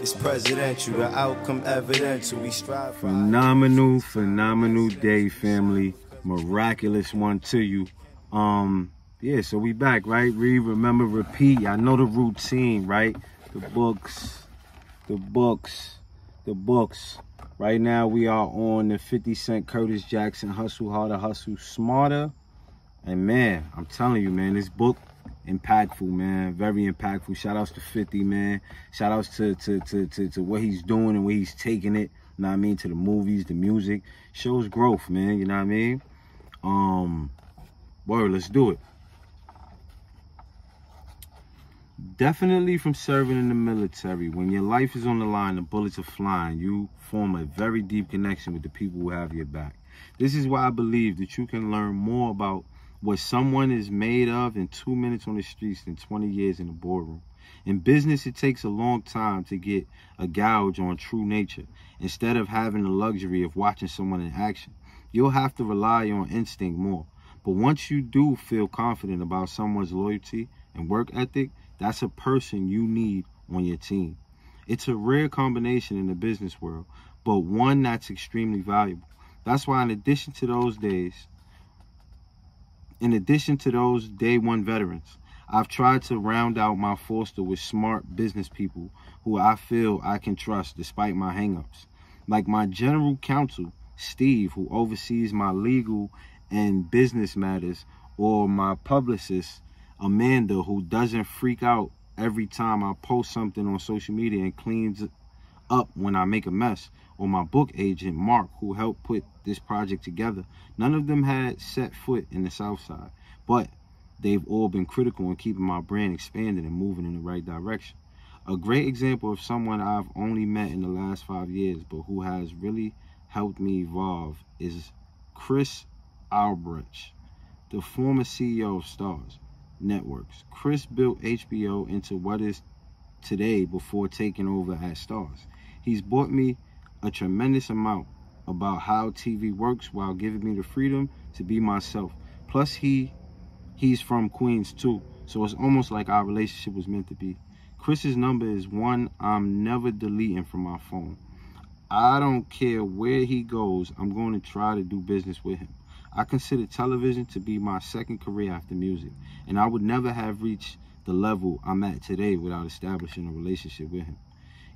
It's presidential, the outcome evidential. We strive for phenomenal day, family. Miraculous one to you. Yeah, so we back, right? Read, remember, repeat. I know the routine, right? The books. Right now we are on the 50 Cent Curtis Jackson Hustle Harder, Hustle Smarter. And man, I'm telling you, man, this book impactful, man, very impactful. Shout outs to 50, man. Shout outs to what he's doing and where he's taking it. You know what I mean? To the movies, the music. Shows growth, man. You know what I mean? Word, let's do it. Definitely from serving in the military. When your life is on the line, the bullets are flying, you form a very deep connection with the people who have your back. This is why I believe that you can learn more about what someone is made of in 2 minutes on the streets than 20 years in the boardroom. In business, it takes a long time to get a gauge on true nature. Instead of having the luxury of watching someone in action, you'll have to rely on instinct more. But once you do feel confident about someone's loyalty and work ethic, that's a person you need on your team. It's a rare combination in the business world, but one that's extremely valuable. That's why in addition to those day one veterans, I've tried to round out my force with smart business people who I feel I can trust despite my hangups. Like my general counsel, Steve, who oversees my legal and business matters, or my publicist, Amanda, who doesn't freak out every time I post something on social media and cleans up when I make a mess, or my book agent, Mark, who helped put this project together. None of them had set foot in the South Side, but they've all been critical in keeping my brand expanded and moving in the right direction. A great example of someone I've only met in the last 5 years, but who has really helped me evolve, is Chris Albrecht, the former CEO of Starz Networks. Chris built HBO into what is today before taking over at Starz. He's brought me a tremendous amount about how TV works while giving me the freedom to be myself. Plus he's from Queens too, so it's almost like our relationship was meant to be. Chris's number is one I'm never deleting from my phone. I don't care where he goes, I'm going to try to do business with him. I consider television to be my second career after music, and I would never have reached the level I'm at today without establishing a relationship with him.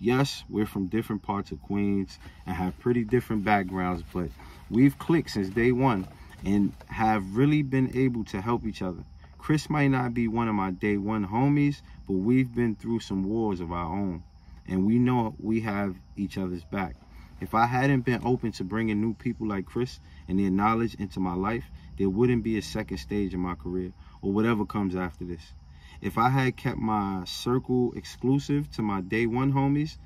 Yes, we're from different parts of Queens and have pretty different backgrounds, but we've clicked since day one and have really been able to help each other. Chris might not be one of my day one homies, but we've been through some wars of our own, and we know we have each other's back. If I hadn't been open to bringing new people like Chris and their knowledge into my life, there wouldn't be a second stage in my career or whatever comes after this. If I had kept my circle exclusive to my day one homies,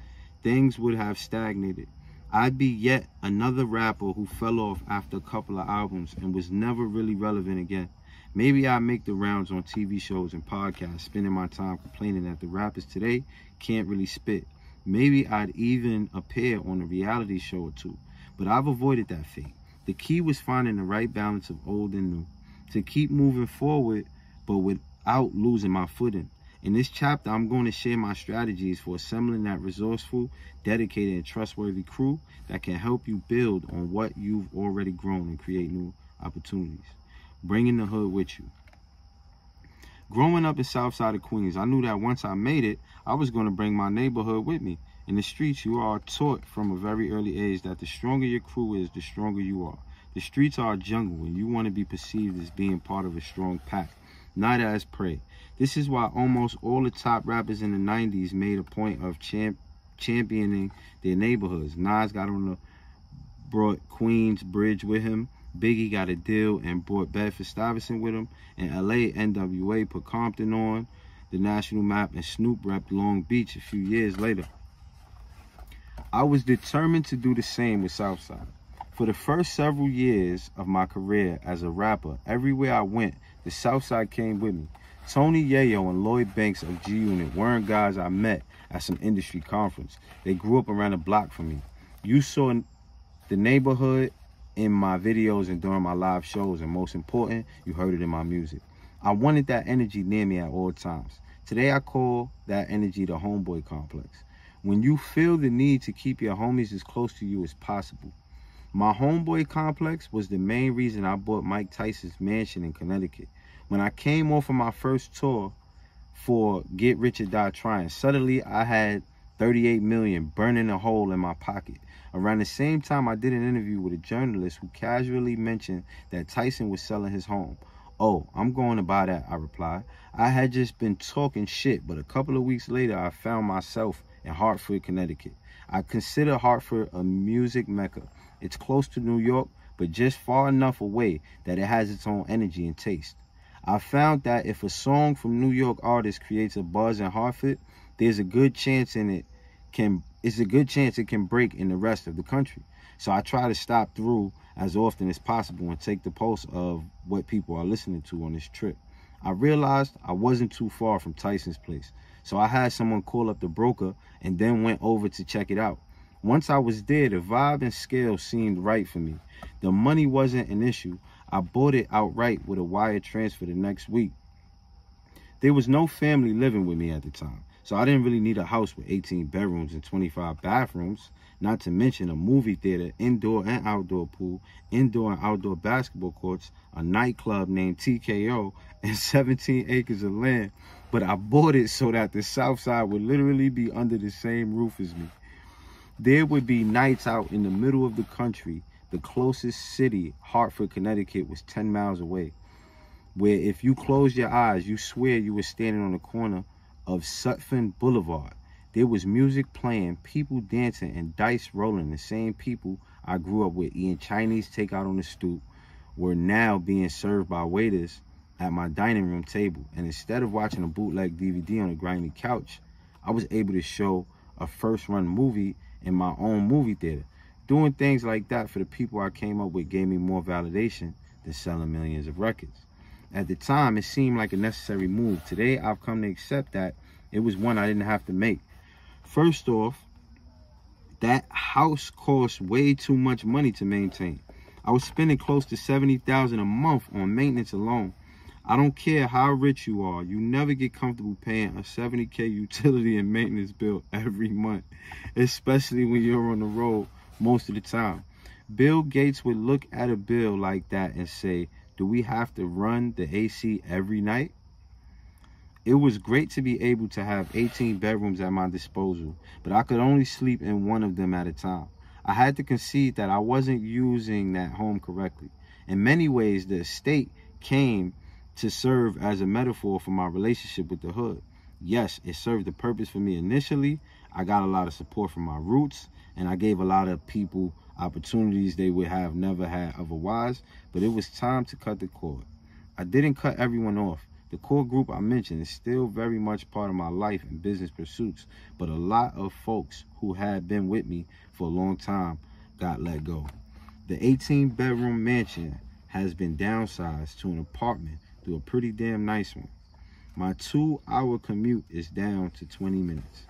things would have stagnated. I'd be yet another rapper who fell off after a couple of albums and was never really relevant again. Maybe I'd make the rounds on TV shows and podcasts, spending my time complaining that the rappers today can't really spit. Maybe I'd even appear on a reality show or two, but I've avoided that fate. The key was finding the right balance of old and new, to keep moving forward, but without losing my footing. In this chapter, I'm going to share my strategies for assembling that resourceful, dedicated, and trustworthy crew that can help you build on what you've already grown and create new opportunities. Bringing the hood with you. Growing up in South Side of Queens, I knew that once I made it, I was going to bring my neighborhood with me. In the streets, you are taught from a very early age that the stronger your crew is, the stronger you are. The streets are a jungle, and you want to be perceived as being part of a strong pack, not as prey. This is why almost all the top rappers in the 90s made a point of championing their neighborhoods. Nas brought Queens Bridge with him. Biggie got a deal and brought Bedford-Stuyvesant with him. In LA, NWA put Compton on the national map, and Snoop repped Long Beach a few years later. I was determined to do the same with Southside. For the first several years of my career as a rapper, everywhere I went, the Southside came with me. Tony Yayo and Lloyd Banks of G-Unit weren't guys I met at some industry conference. They grew up around the block from me. You saw the neighborhood in my videos and during my live shows, and most important, you heard it in my music. I wanted that energy near me at all times. Today I call that energy the homeboy complex. when you feel the need to keep your homies as close to you as possible. My homeboy complex was the main reason I bought Mike Tyson's mansion in Connecticut. When I came off of my first tour for Get Rich or Die Trying, suddenly I had 38 million burning a hole in my pocket. Around the same time, I did an interview with a journalist who casually mentioned that Tyson was selling his home. "Oh, I'm going to buy that," I replied. I had just been talking shit, but a couple of weeks later, I found myself in Hartford, Connecticut. I consider Hartford a music mecca. It's close to New York, but just far enough away that it has its own energy and taste. I found that if a song from New York artists creates a buzz in Hartford, there's a good chance it can break in the rest of the country. So I try to stop through as often as possible and take the pulse of what people are listening to on this trip. I realized I wasn't too far from Tyson's place, so I had someone call up the broker and then went over to check it out. Once I was there, the vibe and scale seemed right for me. The money wasn't an issue. I bought it outright with a wire transfer the next week. There was no family living with me at the time, so I didn't really need a house with 18 bedrooms and 25 bathrooms, not to mention a movie theater, indoor and outdoor pool, indoor and outdoor basketball courts, a nightclub named TKO, and 17 acres of land. But I bought it so that the South Side would literally be under the same roof as me. There would be nights out in the middle of the country. The closest city, Hartford, Connecticut, was 10 miles away, where if you closed your eyes, you swear you were standing on the corner of Sutphin Boulevard. There was music playing, people dancing, and dice rolling. The same people I grew up with eating Chinese takeout on the stoop were now being served by waiters at my dining room table. And instead of watching a bootleg DVD on a grimy couch, I was able to show a first-run movie in my own movie theater. Doing things like that for the people I came up with gave me more validation than selling millions of records. At the time, it seemed like a necessary move. Today, I've come to accept that it was one I didn't have to make. First off, that house cost way too much money to maintain. I was spending close to $70,000 a month on maintenance alone. I don't care how rich you are, you never get comfortable paying a $70K utility and maintenance bill every month, especially when you're on the road most of the time. Bill Gates would look at a bill like that and say, "Do we have to run the AC every night?" It was great to be able to have 18 bedrooms at my disposal, but I could only sleep in one of them at a time. I had to concede that I wasn't using that home correctly. In many ways, the estate came to serve as a metaphor for my relationship with the hood. Yes, it served a purpose for me initially. I got a lot of support from my roots, and I gave a lot of people opportunities they would have never had otherwise, but it was time to cut the cord. I didn't cut everyone off. The core group I mentioned is still very much part of my life and business pursuits, but a lot of folks who had been with me for a long time got let go. The 18-bedroom mansion has been downsized to an apartment through a pretty damn nice one. My 2-hour commute is down to 20 minutes.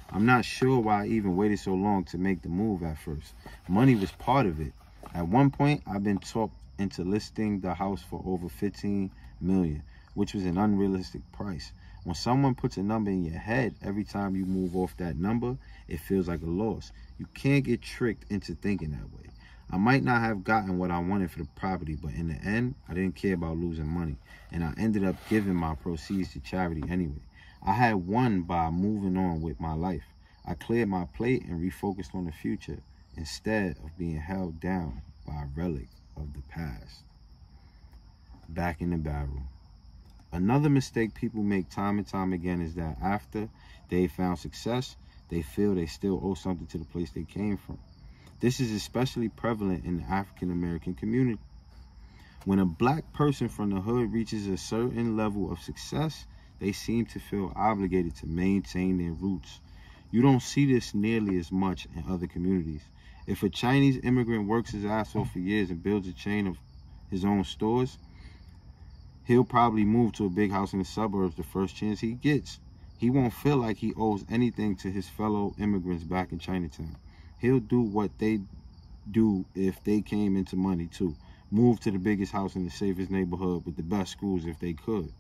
I'm not sure why I even waited so long to make the move at first. Money was part of it. At one point, I've been talked into listing the house for over $15 million, which was an unrealistic price. When someone puts a number in your head, every time you move off that number, it feels like a loss. You can't get tricked into thinking that way. I might not have gotten what I wanted for the property, but in the end, I didn't care about losing money, and I ended up giving my proceeds to charity anyway. I had won by moving on with my life. I cleared my plate and refocused on the future instead of being held down by a relic of the past. Back in the barrel. Another mistake people make time and time again is that after they found success, they feel they still owe something to the place they came from. This is especially prevalent in the African American community. When a black person from the hood reaches a certain level of success, they seem to feel obligated to maintain their roots. You don't see this nearly as much in other communities. If a Chinese immigrant works his ass off for years and builds a chain of his own stores, he'll probably move to a big house in the suburbs the first chance he gets. He won't feel like he owes anything to his fellow immigrants back in Chinatown. He'll do what they do if they came into money too. Move to the biggest house in the safest neighborhood with the best schools if they could.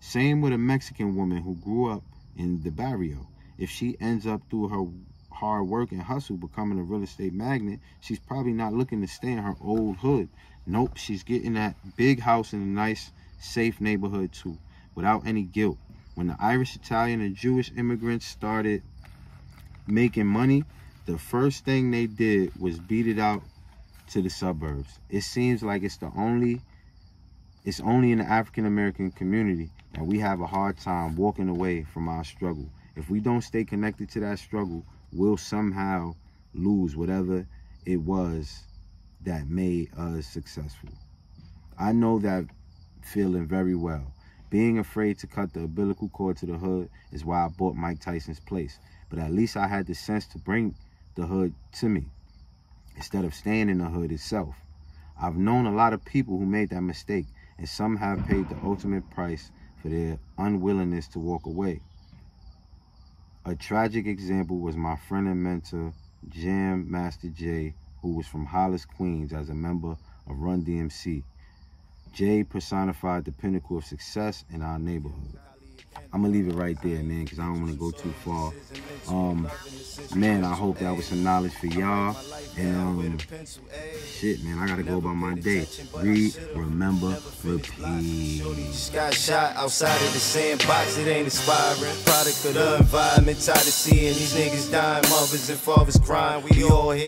Same with a Mexican woman who grew up in the barrio. If she ends up through her hard work and hustle becoming a real estate magnate, she's probably not looking to stay in her old hood. Nope, she's getting that big house in a nice, safe neighborhood too, without any guilt. When the Irish, Italian, and Jewish immigrants started making money, the first thing they did was beat it out to the suburbs. It seems like it's only in the African American community that we have a hard time walking away from our struggle. If we don't stay connected to that struggle, we'll somehow lose whatever it was that made us successful. I know that feeling very well. Being afraid to cut the umbilical cord to the hood is why I bought Mike Tyson's place. But at least I had the sense to bring the hood to me instead of staying in the hood itself. I've known a lot of people who made that mistake, and some have paid the ultimate price for their unwillingness to walk away. A tragic example was my friend and mentor, Jam Master Jay, who was from Hollis, Queens as a member of Run DMC. Jay personified the pinnacle of success in our neighborhood. I'm gonna leave it right there, man, because I don't want to go too far. Man, I hope that was some knowledge for y'all. And shit, man, I gotta go about my day. Read, remember, repeat. Just got shot outside of the sandbox, it ain't inspiring. Product of the environment, tired of seeing these niggas dying, mothers and fathers crying. We all here.